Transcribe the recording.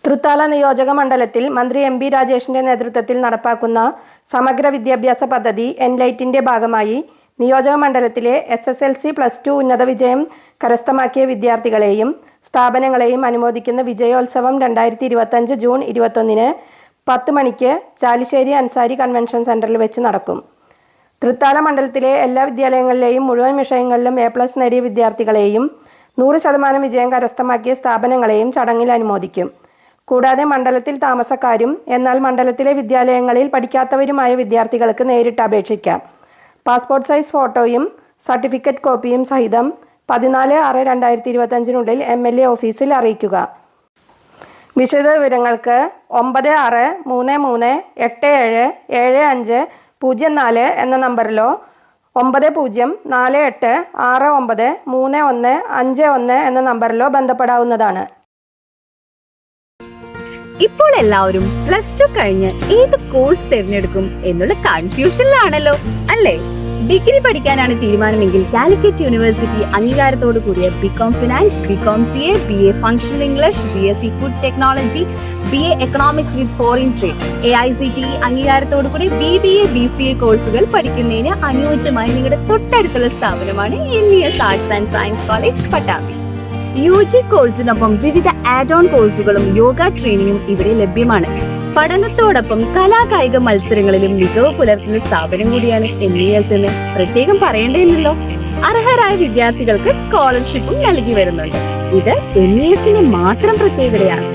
തൃത്താല നിയോജക മണ്ഡലത്തിൽ മന്ത്രി എം ബി രാജേഷിന്റെ നേതൃത്വത്തിൽ നടപ്പാക്കുന്ന സമഗ്ര വിദ്യാഭ്യാസ പദ്ധതി എൻലൈറ്റിന്റെ ഭാഗമായി നിയോജക മണ്ഡലത്തിലെ SSLC +2 ഉന്നത വിജയം കരസ്ഥമാക്കിയ വിദ്യാർത്ഥികളെയും സ്ഥാപനങ്ങളെയും അനുമോദിക്കുന്ന വിജയോത്സവം 2025 ജൂൺ 21 10 മണിക്ക് ചാലിശ്ശേരി അൻസാരി കൺവെൻഷൻ സെന്ററിൽ വെച്ച് നടക്കും. തൃത്താല മണ്ഡലത്തിലെ എല്ലാ വിദ്യാലയങ്ങളിലെയും മുഴുവൻ വിഷയങ്ങളിലും A+ നേടിയ വിദ്യാർത്ഥികളെയും 100% വിജയം കരസ്ഥമാക്കിയ സ്ഥാപനങ്ങളെയും ചടങ്ങിൽ അനുമോദിക്കും. കൂടാതെ മണ്ഡലത്തിൽ താമസക്കാരും എന്നാൽ മണ്ഡലത്തിലെ വിദ്യാലയങ്ങളിൽ പഠിക്കാത്തവരുമായ വിദ്യാർത്ഥികൾക്ക് നേരിട്ട് അപേക്ഷിക്കാം. പാസ്പോർട്ട് സൈസ് ഫോട്ടോയും സർട്ടിഫിക്കറ്റ് കോപ്പിയും സഹിതം 14/6/2025 MLA ഓഫീസിൽ അറിയിക്കുക. വിശദ വിവരങ്ങൾക്ക് 9633877504 എന്ന നമ്പറിലോ 9048693151 എന്ന നമ്പറിലോ ബന്ധപ്പെടാവുന്നതാണ്. ഇപ്പോൾ എല്ലാവരും +2 കഴിഞ്ഞ് ഏത് കോഴ്സ് തിരഞ്ഞെടുക്കും എന്നുള്ള കൺഫ്യൂഷനിലാണല്ലോ അല്ലേ? ഡിഗ്രി പഠിക്കാനാണ് തീരുമാനമെങ്കിൽ കാലിക്കറ്റ് യൂണിവേഴ്സിറ്റി അംഗീകാരത്തോടു കൂടിയ BCom finance, BCom CA, BA functional English, BSc food technology, BA economics വിത്ത് ഫോറിൻ ട്രേഡ്, AICTE അംഗീകാരത്തോടു കൂടി BBA BCA കോഴ്സുകൾ പഠിക്കുന്നതിന് അനുയോജ്യമായി നിങ്ങളുടെ തൊട്ടടുത്തുള്ള സ്ഥാപനമാണ് MES arts and science college Pattambi. UG കോഴ്സിനൊപ്പം വിവിധ ആഡ് ഓൺ കോഴ്സുകളും യോഗ ട്രെയിനിങ്ങും ഇവിടെ ലഭ്യമാണ്. പഠനത്തോടൊപ്പം കലാകായിക മത്സരങ്ങളിലും മികവ് പുലർത്തുന്ന സ്ഥാപനം കൂടിയാണ് MES എന്ന് പ്രത്യേകം പറയേണ്ടതില്ലല്ലോ. അർഹരായ വിദ്യാർത്ഥികൾക്ക് സ്കോളർഷിപ്പും നൽകി വരുന്നുണ്ട്. ഇത് MESന്റെ മാത്രം പ്രത്യേകതയാണ്.